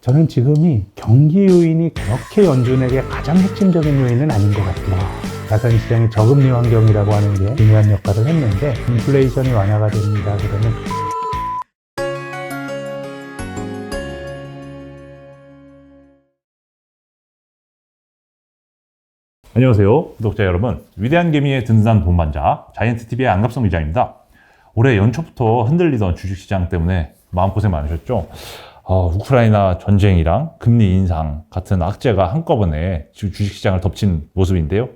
저는 지금이 경기 요인이 그렇게 연준에게 가장 핵심적인 요인은 아닌 것 같아요. 자산시장의 저금리 환경이라고 하는 게 중요한 역할을 했는데 인플레이션이 완화가 됩니다. 그러면 안녕하세요 구독자 여러분, 위대한 개미의 든든한 동반자 자이언트TV의 안갑성 기자입니다. 올해 연초부터 흔들리던 주식시장 때문에 마음고생 많으셨죠? 우크라이나 전쟁이랑 금리 인상 같은 악재가 한꺼번에 주식시장을 덮친 모습인데요.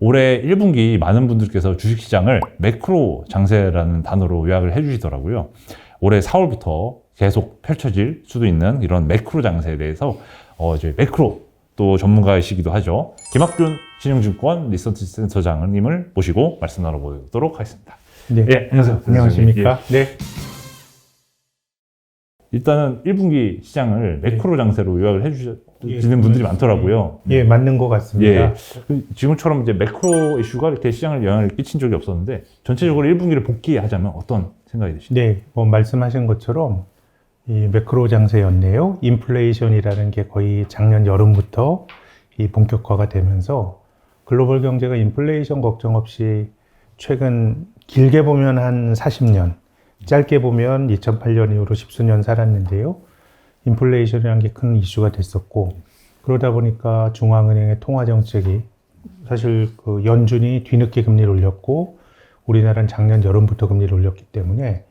올해 1분기 많은 분들께서 주식시장을 매크로 장세라는 단어로 요약을 해주시더라고요. 올해 4월부터 계속 펼쳐질 수도 있는 이런 매크로 장세에 대해서 이제 매크로 또 전문가이시기도 하죠. 김학준 신영증권 리서치 센터장님을 모시고 말씀 나눠보도록 하겠습니다. 네, 예, 안녕하세요. 안녕하십니까? 네. 일단은 1분기 시장을 매크로 장세로 요약을 해주시는 분들이 많더라고요. 예, 맞는 것 같습니다. 예. 지금처럼 이제 매크로 이슈가 이렇게 시장을 영향을 끼친 적이 없었는데 전체적으로 1분기를 복귀하자면 어떤 생각이 드시나요? 네, 말씀하신 것처럼 이 매크로 장세였네요. 인플레이션이라는 게 거의 작년 여름부터 이 본격화가 되면서 글로벌 경제가 인플레이션 걱정 없이 최근 길게 보면 한 40년, 짧게 보면 2008년 이후로 십수년 살았는데요. 인플레이션이라는 게 큰 이슈가 됐었고, 그러다 보니까 중앙은행의 통화정책이 사실 그 연준이 뒤늦게 금리를 올렸고, 우리나라는 작년 여름부터 금리를 올렸기 때문에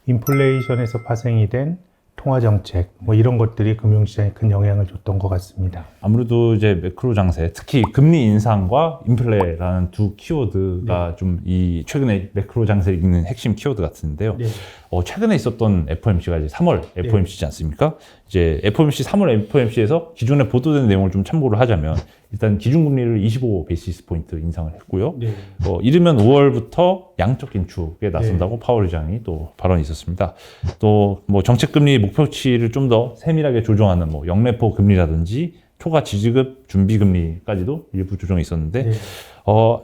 인플레이션에서 파생이 된 통화정책, 이런 것들이 금융시장에 큰 영향을 줬던 것 같습니다. 아무래도 이제 매크로 장세, 특히 금리 인상과 인플레라는 두 키워드가 좀 이 최근에 매크로 장세를 읽는 핵심 키워드 같은데요. 네. 최근에 있었던 FOMC가 이제 3월 FOMC지 않습니까? 이제 FOMC 3월 FOMC에서 기존에 보도된 내용을 좀 참고를 하자면 일단 기준금리를 25 베이시스 포인트 인상을 했고요. 네. 이르면 5월부터 양적 긴축에 나선다고 파월 의장이 또 발언이 있었습니다. 또 뭐 정책금리 목표치를 좀 더 세밀하게 조정하는 뭐 영레포 금리라든지 초과 지지급 준비금리까지도 일부 조정이 있었는데, 네.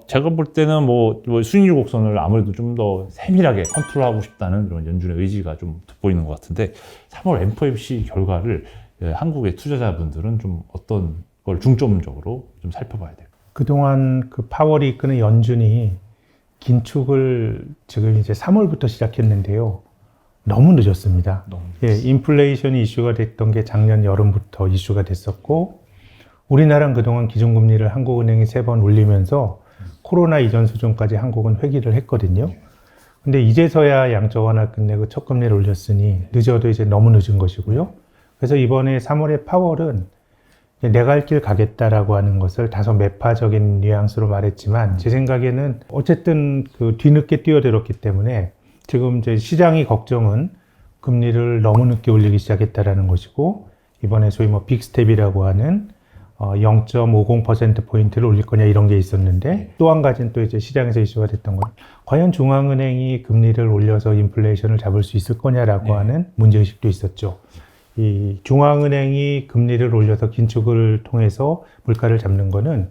제가 볼 때는 뭐 수익률 곡선을 아무래도 좀 더 세밀하게 컨트롤하고 싶다는 그런 연준의 의지가 좀 돋보이는 것 같은데, 3월 FOMC 결과를 한국의 투자자분들은 좀 어떤 걸 중점적으로 좀 살펴봐야 돼요. 그동안 그 파월이 이끄는 연준이 긴축을 지금 이제 3월부터 시작했는데요. 너무 늦었습니다. 예, 인플레이션이 이슈가 됐던 게 작년 여름부터 이슈가 됐었고, 우리나라는 그동안 기준금리를 한국은행이 3번 올리면서 코로나 이전 수준까지 한국은 회귀를 했거든요. 근데 이제서야 양적 완화 끝내고 첫 금리를 올렸으니 늦어도 이제 너무 늦은 것이고요. 그래서 이번에 3월의 파월은 내가 할 길 가겠다라고 하는 것을 다소 매파적인 뉘앙스로 말했지만, 제 생각에는 어쨌든 그 뒤늦게 뛰어들었기 때문에 지금 이제 시장이 걱정은 금리를 너무 늦게 올리기 시작했다라는 것이고, 이번에 소위 뭐 빅스텝이라고 하는 0.50%포인트를 올릴 거냐 이런 게 있었는데, 또 한 가지는 또 이제 시장에서 이슈가 됐던 건 과연 중앙은행이 금리를 올려서 인플레이션을 잡을 수 있을 거냐라고 하는 문제의식도 있었죠. 이 중앙은행이 금리를 올려서 긴축을 통해서 물가를 잡는 거는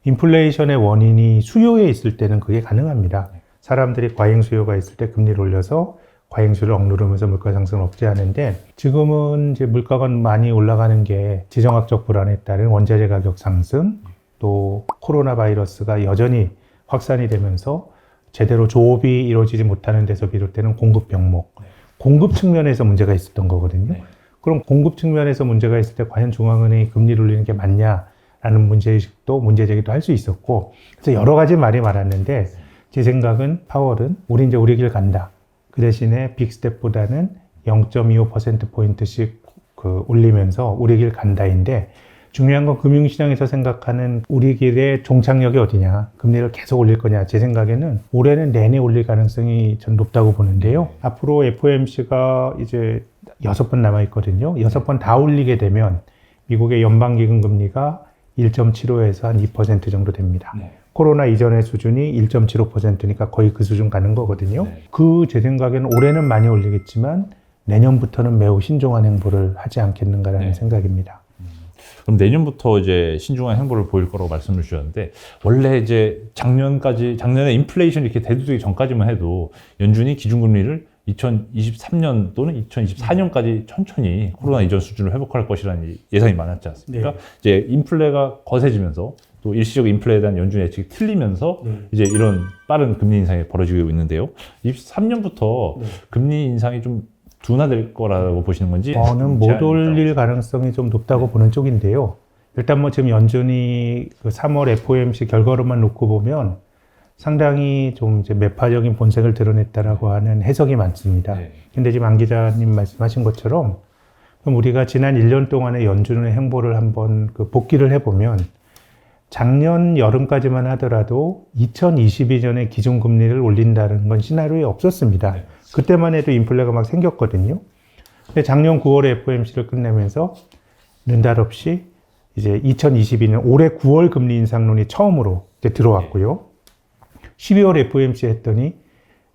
인플레이션의 원인이 수요에 있을 때는 그게 가능합니다. 사람들이 과잉 수요가 있을 때 금리를 올려서 과잉 수요를 억누르면서 물가 상승을 억제하는데, 지금은 이제 물가가 많이 올라가는 게 지정학적 불안에 따른 원자재 가격 상승, 또 코로나 바이러스가 여전히 확산이 되면서 제대로 조업이 이루어지지 못하는 데서 비롯되는 공급 병목, 공급 측면에서 문제가 있었던 거거든요. 그럼 공급 측면에서 문제가 있을 때 과연 중앙은행이 금리를 올리는 게 맞냐라는 문제의식도 문제제기도 할 수 있었고, 그래서 여러 가지 말이 많았는데, 제 생각은 파월은 우리 이제 우리 길 간다. 그 대신에 빅스텝보다는 0.25%포인트씩 올리면서 우리 길 간다인데, 중요한 건 금융시장에서 생각하는 우리 길의 종착역이 어디냐, 금리를 계속 올릴 거냐. 제 생각에는 올해는 내내 올릴 가능성이 전 높다고 보는데요. 앞으로 FOMC가 이제 6번 남아있거든요. 6번 다 올리게 되면 미국의 연방기금 금리가 1.75에서 한 2% 정도 됩니다. 네. 코로나 이전의 수준이 1.75%니까 거의 그 수준 가는 거거든요. 네. 제 생각에는 올해는 많이 올리겠지만 내년부터는 매우 신중한 행보를 하지 않겠는가라는 생각입니다. 그럼 내년부터 이제 신중한 행보를 보일 거라고 말씀을 주셨는데, 원래 이제 작년에 인플레이션이 이렇게 대두되기 전까지만 해도 연준이 기준금리를 2023년 또는 2024년까지 천천히 코로나 이전 수준을 회복할 것이라는 예상이 많았지 않습니까? 네. 이제 인플레가 거세지면서 또 일시적 인플레에 대한 연준 예측이 틀리면서 네. 이제 이런 빠른 금리 인상이 벌어지고 있는데요. 23년부터 네. 금리 인상이 좀 둔화될 거라고 보시는 건지? 저는 못 올릴 가능성이 좀 높다고 보는 쪽인데요. 일단 뭐 지금 연준이 그 3월 FOMC 결과로만 놓고 보면 상당히 좀 이제 매파적인 본색을 드러냈다라고 하는 해석이 많습니다. 네. 근데 지금 안 기자님 말씀하신 것처럼 그럼 우리가 지난 1년 동안의 연준의 행보를 한번 그 복기를 해보면 작년 여름까지만 하더라도 2022년에 기준금리를 올린다는 건 시나리오에 없었습니다. 네. 그때만 해도 인플레가 막 생겼거든요. 근데 작년 9월에 FOMC를 끝내면서 느닷없이 이제 2022년 올해 9월 금리 인상론이 처음으로 이제 들어왔고요. 12월 FOMC 했더니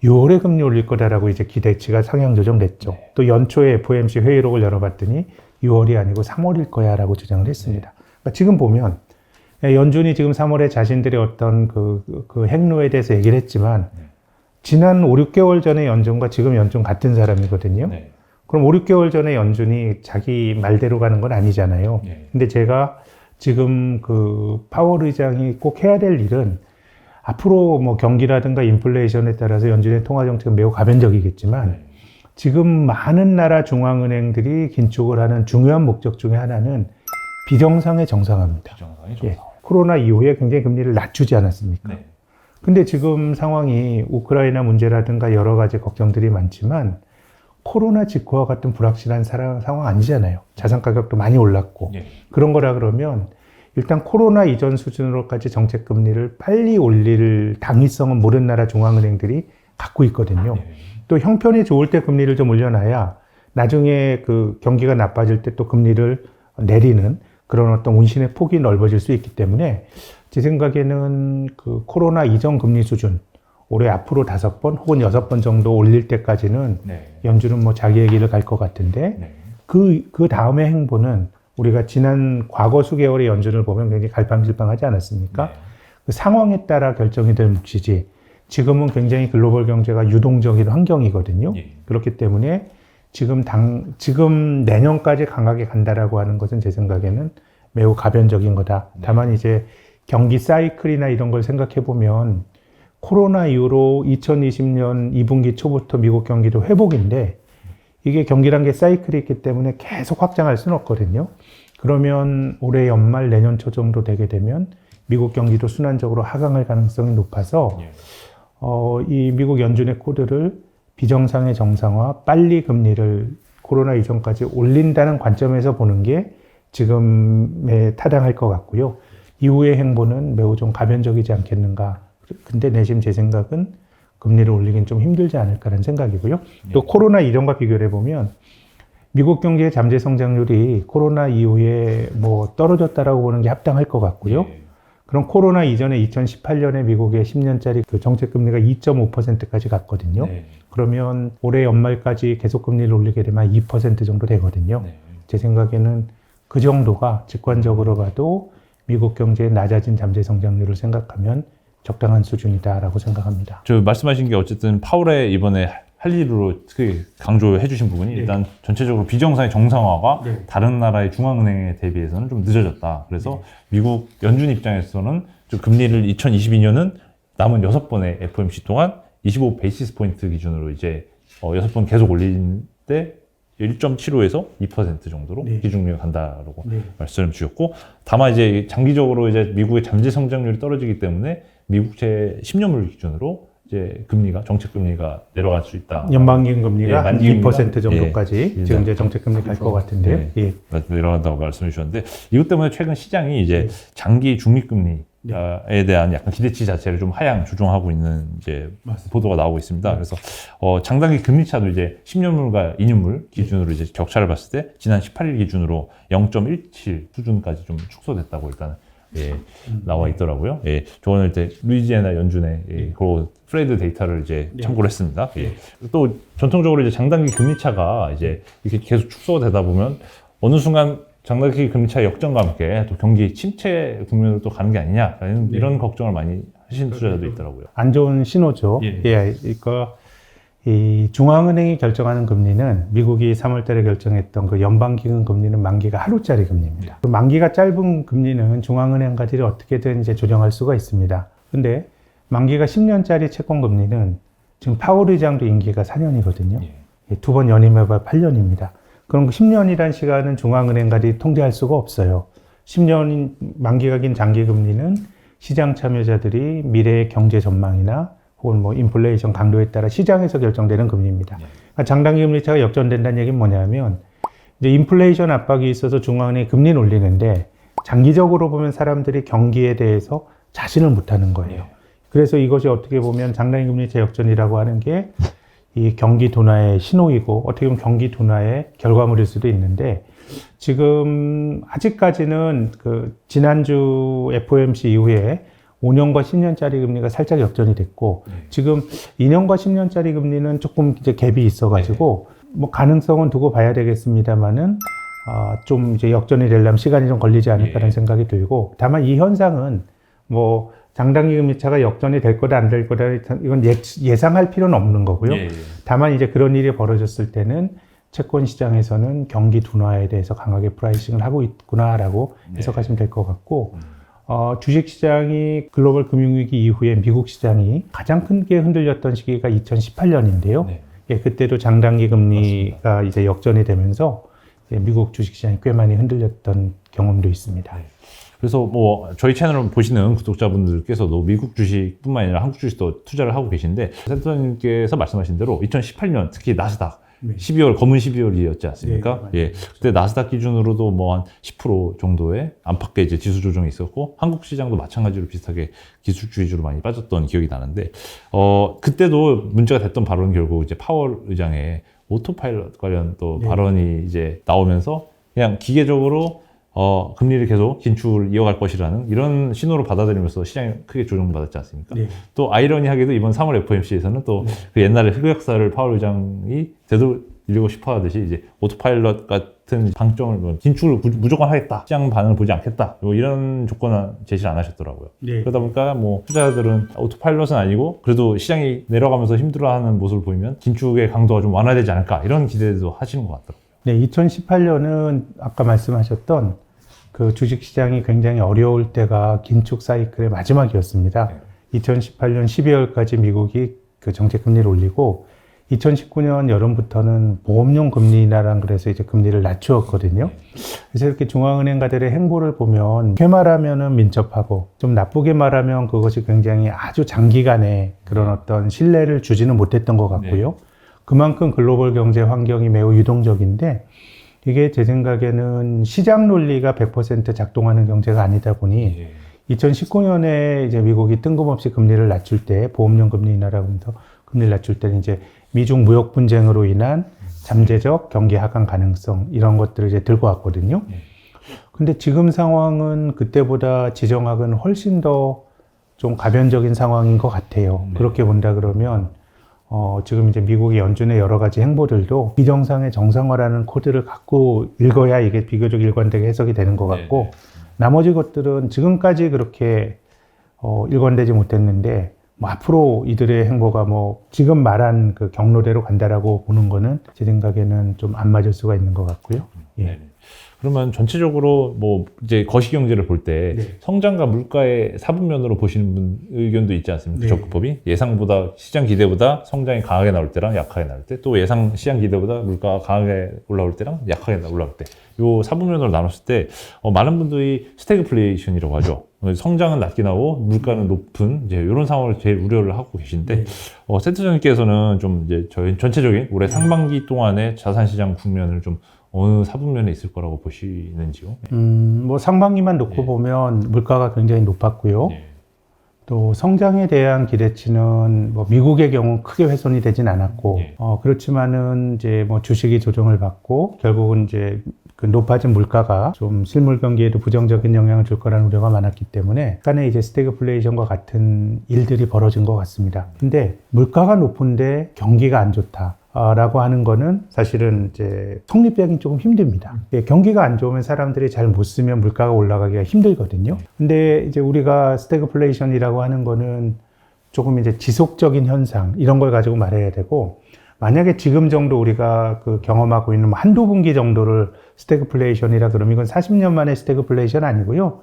6월에 금리 올릴 거다라고 이제 기대치가 상향 조정됐죠. 네. 또 연초에 FOMC 회의록을 열어봤더니 6월이 아니고 3월일 거야라고 주장을 했습니다. 그러니까 지금 보면 연준이 지금 3월에 자신들의 어떤 그 행로에 대해서 얘기를 했지만 지난 5, 6개월 전의 연준과 지금 연준 같은 사람이거든요. 네. 그럼 5, 6개월 전에 연준이 자기 말대로 가는 건 아니잖아요. 네. 근데 제가 지금 그 파월 의장이 꼭 해야 될 일은 앞으로 뭐 경기라든가 인플레이션에 따라서 연준의 통화 정책은 매우 가변적이겠지만 네. 지금 많은 나라 중앙은행들이 긴축을 하는 중요한 목적 중에 하나는 비정상의 정상화입니다. 정상이 예. 코로나 이후에 굉장히 금리를 낮추지 않았습니까? 네. 근데 지금 상황이 우크라이나 문제라든가 여러 가지 걱정들이 많지만 코로나 직후와 같은 불확실한 상황 아니잖아요. 자산 가격도 많이 올랐고 네. 그런 거라 그러면 일단 코로나 이전 수준으로까지 정책 금리를 빨리 올릴 당위성은 모든 나라 중앙은행들이 갖고 있거든요. 네. 또 형편이 좋을 때 금리를 좀 올려놔야 나중에 그 경기가 나빠질 때 또 금리를 내리는 그런 어떤 운신의 폭이 넓어질 수 있기 때문에 제 생각에는 그 코로나 이전 금리 수준 올해 앞으로 5번 혹은 6번 정도 올릴 때까지는 네. 연준은 뭐 자기의 길을 갈 것 같은데 네. 그 다음의 행보는 우리가 지난 과거 수개월의 연준을 보면 굉장히 갈팡질팡하지 않았습니까? 네. 그 상황에 따라 결정이 될 몫이지 지금은 굉장히 글로벌 경제가 유동적인 환경이거든요. 예. 그렇기 때문에 지금 내년까지 강하게 간다라고 하는 것은 제 생각에는 매우 가변적인 거다. 네. 다만 이제 경기 사이클이나 이런 걸 생각해 보면 코로나 이후로 2020년 2분기 초부터 미국 경기도 회복인데 이게 경기란 게 사이클이 있기 때문에 계속 확장할 수는 없거든요. 그러면 올해 연말 내년 초 정도 되게 되면 미국 경기도 순환적으로 하강할 가능성이 높아서 예. 이 미국 연준의 코드를 비정상의 정상화, 빨리 금리를 코로나 이전까지 올린다는 관점에서 보는 게 지금에 타당할 것 같고요. 이후의 행보는 매우 좀 가변적이지 않겠는가. 근데 내심 제 생각은 금리를 올리긴 좀 힘들지 않을까라는 생각이고요. 또 코로나 이전과 비교를 해보면 미국 경제의 잠재 성장률이 코로나 이후에 뭐 떨어졌다라고 보는 게 합당할 것 같고요. 예. 그럼 코로나 이전에 2018년에 미국의 10년짜리 그 정책 금리가 2.5%까지 갔거든요. 네. 그러면 올해 연말까지 계속 금리를 올리게 되면 2% 정도 되거든요. 네. 제 생각에는 그 정도가 직관적으로 봐도 미국 경제의 낮아진 잠재 성장률을 생각하면 적당한 수준이다라고 생각합니다. 저 말씀하신 게 어쨌든 파월의 이번에 할 일으로 특히 강조해 주신 부분이 네. 일단 전체적으로 비정상의 정상화가 네. 다른 나라의 중앙은행에 대비해서는 좀 늦어졌다. 그래서 미국 연준 입장에서는 좀 금리를 2022년은 남은 6번의 FOMC 동안 25 베이시스 포인트 기준으로 이제 6번 계속 올린 때 1.75에서 2% 정도로 네. 기준금리가 간다라고 네. 말씀을 주셨고, 다만 이제 장기적으로 이제 미국의 잠재 성장률이 떨어지기 때문에 미국채 10년물 기준으로 이제 금리가 정책 금리가 내려갈 수 있다. 연방기금 금리가 예, 한 만기금리가 2% 정도까지 예. 지금 이제 정책 금리 갈 것 같은데요. 네. 예. 내려간다고 말씀해 주셨는데, 이것 때문에 최근 시장이 이제 네. 장기 중립금리에 대한 약간 기대치 자체를 좀 하향 조정하고 있는 이제 맞습니다. 보도가 나오고 있습니다. 네. 그래서 장단기 금리차도 이제 10년물과 2년물 기준으로 이제 격차를 봤을 때 지난 18일 기준으로 0.17 수준까지 좀 축소됐다고 일단 나와 있더라고요. 예, 저는 이제 루이지애나 연준의 그 프레드 데이터를 이제 참고를 했습니다. 예. 또 전통적으로 이제 장단기 금리차가 이제 이렇게 계속 축소되다 보면 어느 순간 장단기 금리차 역전과 함께 또 경기 침체 국면으로 또 가는 게 아니냐 이런 걱정을 많이 하시는 투자자도 있더라고요. 안 좋은 신호죠. 예. 예. 그러니까 이 중앙은행이 결정하는 금리는 미국이 3월달에 결정했던 그 연방기금 금리는 만기가 하루짜리 금리입니다. 그 만기가 짧은 금리는 중앙은행가들이 어떻게든 이제 조정할 수가 있습니다. 근데 만기가 10년짜리 채권 금리는 지금 파월 의장도 임기가 4년이거든요. 두 번 연임해봐 8년입니다. 그럼 10년이란 시간은 중앙은행가들이 통제할 수가 없어요. 10년 만기가 긴 장기 금리는 시장 참여자들이 미래의 경제 전망이나 혹은 뭐 인플레이션 강도에 따라 시장에서 결정되는 금리입니다. 그러니까 장단기 금리 차가 역전된다는 얘기는 뭐냐면 이제 인플레이션 압박이 있어서 중앙은행이 금리를 올리는데 장기적으로 보면 사람들이 경기에 대해서 자신을 못하는 거예요. 그래서 이것이 어떻게 보면 장단기 금리 차 역전이라고 하는 게 이 경기 둔화의 신호이고 어떻게 보면 경기 둔화의 결과물일 수도 있는데 지금 아직까지는 그 지난주 FOMC 이후에 5년과 10년짜리 금리가 살짝 역전이 됐고 지금 2년과 10년짜리 금리는 조금 이제 갭이 있어가지고 뭐 가능성은 두고 봐야 되겠습니다만은 좀 이제 역전이 되려면 시간이 좀 걸리지 않을까라는 생각이 들고 다만 이 현상은 뭐 장단기 금리 차가 역전이 될 거다 안 될 거다 이건 예상할 필요는 없는 거고요. 다만 이제 그런 일이 벌어졌을 때는 채권 시장에서는 경기 둔화에 대해서 강하게 프라이싱을 하고 있구나라고 해석하시면 될 것 같고 주식 시장이 글로벌 금융위기 이후에 미국 시장이 가장 크게 흔들렸던 시기가 2018년인데요. 그때도 장단기 금리가 이제 역전이 되면서 이제 미국 주식 시장이 꽤 많이 흔들렸던 경험도 있습니다. 그래서 뭐 저희 채널을 보시는 구독자분들께서도 미국 주식뿐만 아니라 한국 주식도 투자를 하고 계신데 센터님께서 말씀하신 대로 2018년 특히 나스닥 12월 검은 12월이었지 않습니까? 그때 나스닥 기준으로도 뭐 한 10% 정도의 안팎의 이제 지수 조정이 있었고 한국 시장도 마찬가지로 비슷하게 기술주 위주로 많이 빠졌던 기억이 나는데 그때도 문제가 됐던 발언은 결국 이제 파월 의장의 오토파일럿 관련 또 발언이 이제 나오면서 그냥 기계적으로 금리를 계속 긴축을 이어갈 것이라는 이런 신호로 받아들이면서 시장이 크게 조정받았지 않습니까? 또 아이러니하게도 이번 3월 FOMC에서는 또 그 옛날의 흑역사를 파월 의장이 되돌리고 싶어 하듯이 이제 오토파일럿 같은 방점을 뭐 긴축을 무조건 하겠다. 시장 반응을 보지 않겠다. 뭐 이런 조건은 제시를 안 하셨더라고요. 그러다 보니까 뭐 투자자들은 오토파일럿은 아니고 그래도 시장이 내려가면서 힘들어하는 모습을 보이면 긴축의 강도가 좀 완화되지 않을까 이런 기대도 하시는 것 같더라고요. 네, 2018년은 아까 말씀하셨던 그 주식시장이 굉장히 어려울 때가 긴축 사이클의 마지막이었습니다. 2018년 12월까지 미국이 그 정책 금리를 올리고 2019년 여름부터는 보험용 금리 인하랑 그래서 이제 금리를 낮추었거든요. 그래서 이렇게 중앙은행가들의 행보를 보면 좋게 말하면은 민첩하고 좀 나쁘게 말하면 그것이 굉장히 아주 장기간의 그런 어떤 신뢰를 주지는 못했던 것 같고요. 그만큼 글로벌 경제 환경이 매우 유동적인데 이게 제 생각에는 시장 논리가 100% 작동하는 경제가 아니다 보니 2019년에 이제 미국이 뜬금없이 금리를 낮출 때 보험용 금리 인하라고 해서 금리를 낮출 때는 이제 미중 무역 분쟁으로 인한 잠재적 경기 하강 가능성 이런 것들을 이제 들고 왔거든요. 근데 지금 상황은 그때보다 지정학은 훨씬 더 좀 가변적인 상황인 것 같아요. 그렇게 본다 그러면 지금 이제 미국의 연준의 여러 가지 행보들도 비정상의 정상화라는 코드를 갖고 읽어야 이게 비교적 일관되게 해석이 되는 것 같고 나머지 것들은 지금까지 그렇게 일관되지 못했는데 뭐 앞으로 이들의 행보가 뭐 지금 말한 그 경로대로 간다라고 보는 거는 제 생각에는 좀 안 맞을 수가 있는 것 같고요. 그러면 전체적으로 뭐 이제 거시경제를 볼 때 성장과 물가의 사분면으로 보시는 분 의견도 있지 않습니까? 접근법이 예상보다 시장 기대보다 성장이 강하게 나올 때랑 약하게 나올 때 또 예상 시장 기대보다 물가가 강하게 올라올 때랑 약하게 올라올 때 요 사분면으로 나눴을 때 많은 분들이 스태그플레이션이라고 하죠. 성장은 낮게 나오고 물가는 높은 이제 이런 상황을 제일 우려를 하고 계신데 센터장님께서는 좀 이제 저희 전체적인 올해 상반기 동안의 자산시장 국면을 좀 어느 사분면에 있을 거라고 보시는지요? 뭐 상반기만 놓고 보면 물가가 굉장히 높았고요. 또 성장에 대한 기대치는 뭐 미국의 경우 크게 훼손이 되진 않았고, 그렇지만은 이제 뭐 주식이 조정을 받고 결국은 이제 그 높아진 물가가 좀 실물 경기에도 부정적인 영향을 줄 거라는 우려가 많았기 때문에 약간의 이제 스태그플레이션과 같은 일들이 벌어진 것 같습니다. 근데 물가가 높은데 경기가 안 좋다. 라고 하는 거는 사실은 이제 성립되기 조금 힘듭니다. 경기가 안 좋으면 사람들이 잘 못 쓰면 물가가 올라가기가 힘들거든요. 근데 이제 우리가 스태그플레이션이라고 하는 거는 조금 이제 지속적인 현상 이런 걸 가지고 말해야 되고 만약에 지금 정도 우리가 그 경험하고 있는 뭐 한두 분기 정도를 스태그플레이션이라 그러면 이건 40년 만에 스태그플레이션 아니고요.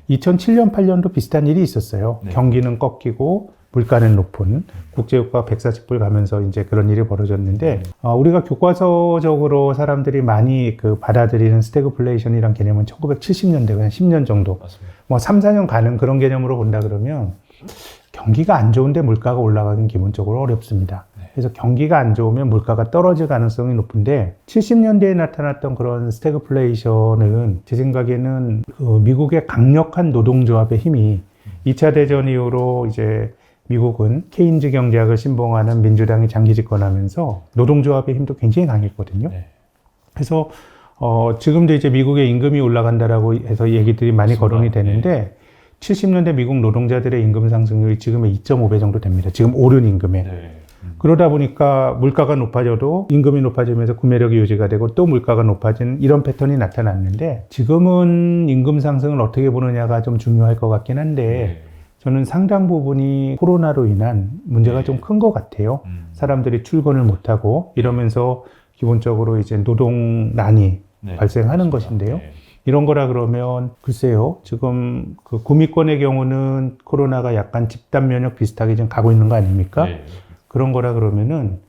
2007년, 8년도 비슷한 일이 있었어요. 네. 경기는 꺾이고 물가는 높은 국제유가 140불 가면서 이제 그런 일이 벌어졌는데 우리가 교과서적으로 사람들이 많이 그 받아들이는 스태그플레이션이란 개념은 1970년대 그냥 10년 정도 맞습니다. 뭐 3, 4년 가는 그런 개념으로 본다 그러면 경기가 안 좋은데 물가가 올라가긴 기본적으로 어렵습니다. 그래서 경기가 안 좋으면 물가가 떨어질 가능성이 높은데 70년대에 나타났던 그런 스태그플레이션은 제 생각에는 그 미국의 강력한 노동조합의 힘이 2차 대전 이후로 이제 미국은 케인즈 경제학을 신봉하는 민주당이 장기 집권하면서 노동조합의 힘도 굉장히 강했거든요. 네. 그래서 지금도 이제 미국의 임금이 올라간다라고 해서 얘기들이 많이 맞습니다. 거론이 되는데 70년대 미국 노동자들의 임금 상승률이 지금의 2.5배 정도 됩니다. 지금 오른 임금에. 네. 그러다 보니까 물가가 높아져도 임금이 높아지면서 구매력이 유지가 되고 또 물가가 높아지는 이런 패턴이 나타났는데 지금은 임금 상승을 어떻게 보느냐가 좀 중요할 것 같긴 한데 저는 상당 부분이 코로나로 인한 문제가 좀 큰 것 같아요. 사람들이 출근을 못하고 이러면서 기본적으로 이제 노동난이 발생하는 것인데요. 네. 이런 거라 그러면 글쎄요. 지금 그 구미권의 경우는 코로나가 약간 집단 면역 비슷하게 지금 가고 있는 거 아닙니까? 네. 그런 거라 그러면은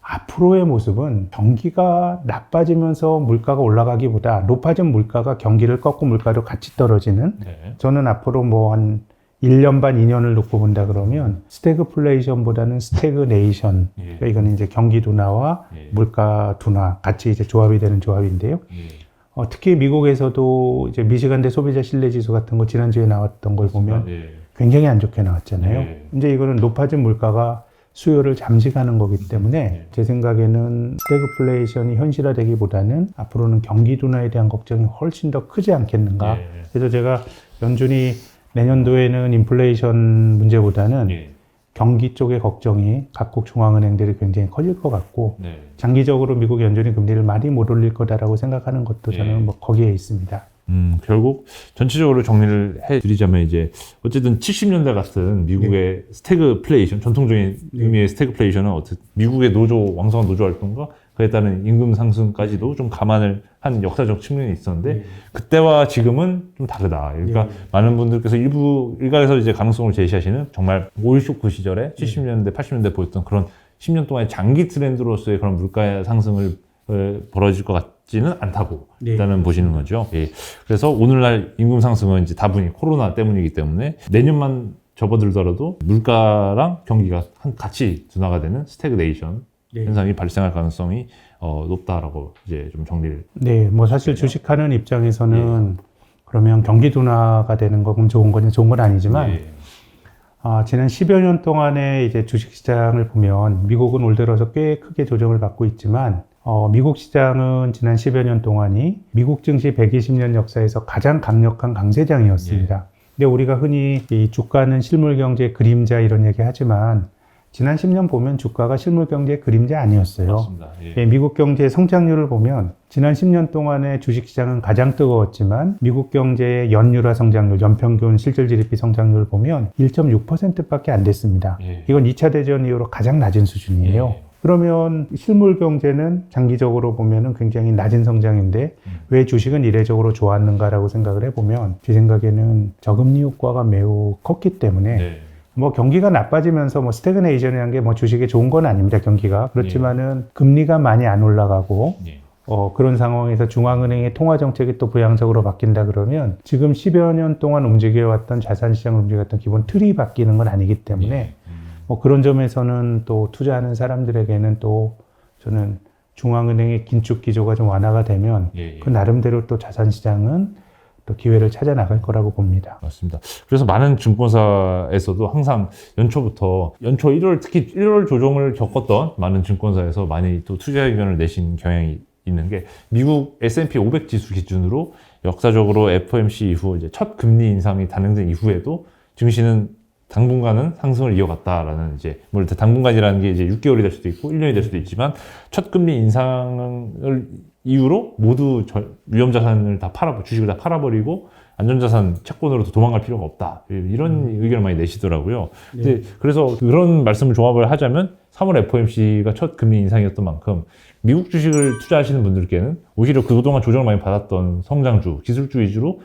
앞으로의 모습은 경기가 나빠지면서 물가가 올라가기보다 높아진 물가가 경기를 꺾고 물가도 같이 떨어지는 네. 저는 앞으로 뭐 한 1년 반, 2년을 놓고 본다 그러면 스태그플레이션보다는 스태그네이션. 예. 그러니까 이거는 이제 경기 둔화와 예. 물가 둔화 같이 이제 조합이 되는 조합인데요. 예. 특히 미국에서도 이제 미시간대 소비자 신뢰 지수 같은 거 지난주에 나왔던 걸 보면 예. 굉장히 안 좋게 나왔잖아요. 네. 이제 이거는 높아진 물가가 수요를 잠식하는 거기 때문에 제 생각에는 스태그플레이션이 현실화되기보다는 앞으로는 경기 둔화에 대한 걱정이 훨씬 더 크지 않겠는가. 예. 그래서 제가 연준이 내년도에는 인플레이션 문제보다는 예. 경기 쪽의 걱정이 각국 중앙은행들이 굉장히 커질 것 같고 네. 장기적으로 미국 연준이 금리를 많이 못 올릴 거다라고 생각하는 것도 저는 예. 뭐 거기에 있습니다. 결국 전체적으로 정리를 해드리자면 이제 어쨌든 70년대 같은 미국의 스태그플레이션, 전통적인 의미의 스태그플레이션은 미국의 노조, 왕성한 노조 활동과 그에 따른 임금 상승까지도 좀 감안을 한 역사적 측면이 있었는데 그때와 지금은 좀 다르다. 그러니까 많은 분들께서 일각에서 이제 가능성을 제시하시는 정말 오일 쇼크 시절에 70년대, 80년대 보였던 그런 10년 동안의 장기 트렌드로서의 그런 물가 상승을 벌어질 것 같지는 않다고 일단은 보시는 거죠. 예. 그래서 오늘날 임금 상승은 이제 다분히 코로나 때문이기 때문에 내년만 접어들더라도 물가랑 경기가 같이 둔화가 되는 스태그네이션 현상이 발생할 가능성이 높다라고 이제 좀 정리를. 네, 뭐 사실 주식하는 입장에서는 그러면 경기 둔화가 되는 거 그럼 좋은 거냐? 좋은 건 아니지만 지난 10여 년 동안의 이제 주식시장을 보면 미국은 올 들어서 꽤 크게 조정을 받고 있지만 미국 시장은 지난 10여 년 동안이 미국 증시 120년 역사에서 가장 강력한 강세장이었습니다. 근데 우리가 흔히 이 주가는 실물 경제의 그림자 이런 얘기 하지만 지난 10년 보면 주가가 실물 경제의 그림자 아니었어요. 맞습니다. 예, 미국 경제의 성장률을 보면 지난 10년 동안의 주식시장은 가장 뜨거웠지만 미국 경제의 연율화 성장률, 연평균 실질 GDP 성장률을 보면 1.6%밖에 안 됐습니다. 이건 2차 대전 이후로 가장 낮은 수준이에요. 그러면 실물 경제는 장기적으로 보면은 굉장히 낮은 성장인데 왜 주식은 이례적으로 좋았는가라고 생각을 해보면 제 생각에는 저금리 효과가 매우 컸기 때문에 뭐 경기가 나빠지면서 뭐 스태그네이션이라는 게 뭐 주식에 좋은 건 아닙니다. 경기가 그렇지만은 금리가 많이 안 올라가고 그런 상황에서 중앙은행의 통화 정책이 또 부양적으로 바뀐다 그러면 지금 10여 년 동안 움직여왔던 자산시장을 움직였던 기본 틀이 바뀌는 건 아니기 때문에 뭐 그런 점에서는 또 투자하는 사람들에게는 또 저는 중앙은행의 긴축 기조가 좀 완화가 되면 그 나름대로 또 자산시장은 또 기회를 찾아 나갈 거라고 봅니다. 맞습니다. 그래서 많은 증권사에서도 항상 연초 1월, 특히 1월 조정을 겪었던 많은 증권사에서 많이 또 투자 의견을 내신 경향이 있는 게 미국 S&P 500 지수 기준으로 역사적으로 FOMC 이후 이제 첫 금리 인상이 단행된 이후에도 증시는 당분간은 상승을 이어갔다라는 이제 뭐 당분간이라는 게 이제 6개월이 될 수도 있고 1년이 될 수도 있지만 첫 금리 인상을 이후로 모두 위험 자산을 다 주식을 다 팔아버리고 안전자산 채권으로 도망갈 필요가 없다. 이런 의견을 많이 내시더라고요. 근데 그래서 그런 말씀을 종합을 하자면 3월 FOMC가 첫 금리 인상이었던 만큼 미국 주식을 투자하시는 분들께는 오히려 그동안 조정을 많이 받았던 성장주, 기술주 위주로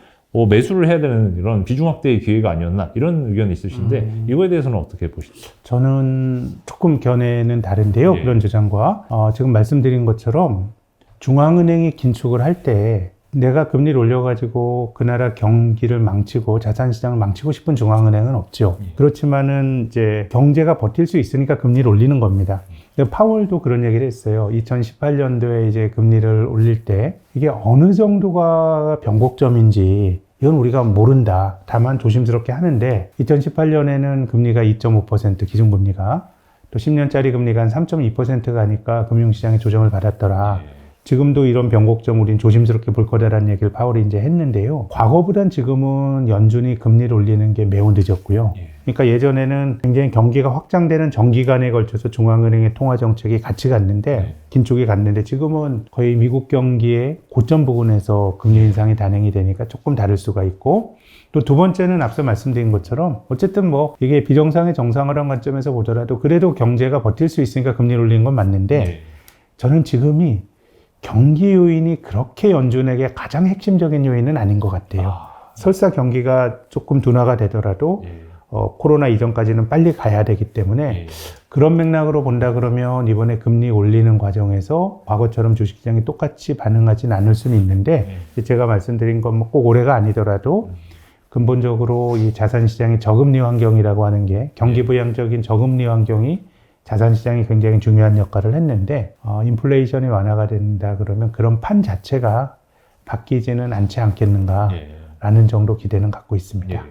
매수를 해야 되는 이런 비중 확대의 기회가 아니었나 이런 의견이 있으신데 이거에 대해서는 어떻게 보시죠? 저는 조금 견해는 다른데요. 예. 그런 주장과 지금 말씀드린 것처럼 중앙은행이 긴축을 할 때 내가 금리를 올려가지고 그 나라 경기를 망치고 자산시장을 망치고 싶은 중앙은행은 없죠. 그렇지만은 이제 경제가 버틸 수 있으니까 금리를 올리는 겁니다. 근데 파월도 그런 얘기를 했어요. 2018년도에 이제 금리를 올릴 때 이게 어느 정도가 변곡점인지 이건 우리가 모른다. 다만 조심스럽게 하는데 2018년에는 금리가 2.5% 기준금리가 또 10년짜리 금리가 한 3.2%가 가니까 금융시장이 조정을 받았더라. 지금도 이런 변곡점 우린 조심스럽게 볼 거다라는 얘기를 파월이 이제 했는데요. 과거보단 지금은 연준이 금리를 올리는 게 매우 늦었고요. 그러니까 예전에는 굉장히 경기가 확장되는 장기간에 걸쳐서 중앙은행의 통화정책이 같이 갔는데 긴축이 갔는데 지금은 거의 미국 경기의 고점 부근에서 금리 인상이 단행이 되니까 조금 다를 수가 있고 또 두 번째는 앞서 말씀드린 것처럼 어쨌든 뭐 이게 비정상의 정상화라는 관점에서 보더라도 그래도 경제가 버틸 수 있으니까 금리를 올리는 건 맞는데 저는 지금이 경기 요인이 그렇게 연준에게 가장 핵심적인 요인은 아닌 것 같아요. 설사 경기가 조금 둔화가 되더라도 코로나 이전까지는 빨리 가야 되기 때문에 그런 맥락으로 본다 그러면 이번에 금리 올리는 과정에서 과거처럼 주식시장이 똑같이 반응하진 않을 수는 있는데 제가 말씀드린 건 뭐 꼭 올해가 아니더라도 근본적으로 이 자산시장의 저금리 환경이라고 하는 게 경기부양적인 저금리 환경이 자산시장이 굉장히 중요한 역할을 했는데 인플레이션이 완화가 된다 그러면 그런 판 자체가 바뀌지는 않지 않겠는가라는 정도 기대는 갖고 있습니다.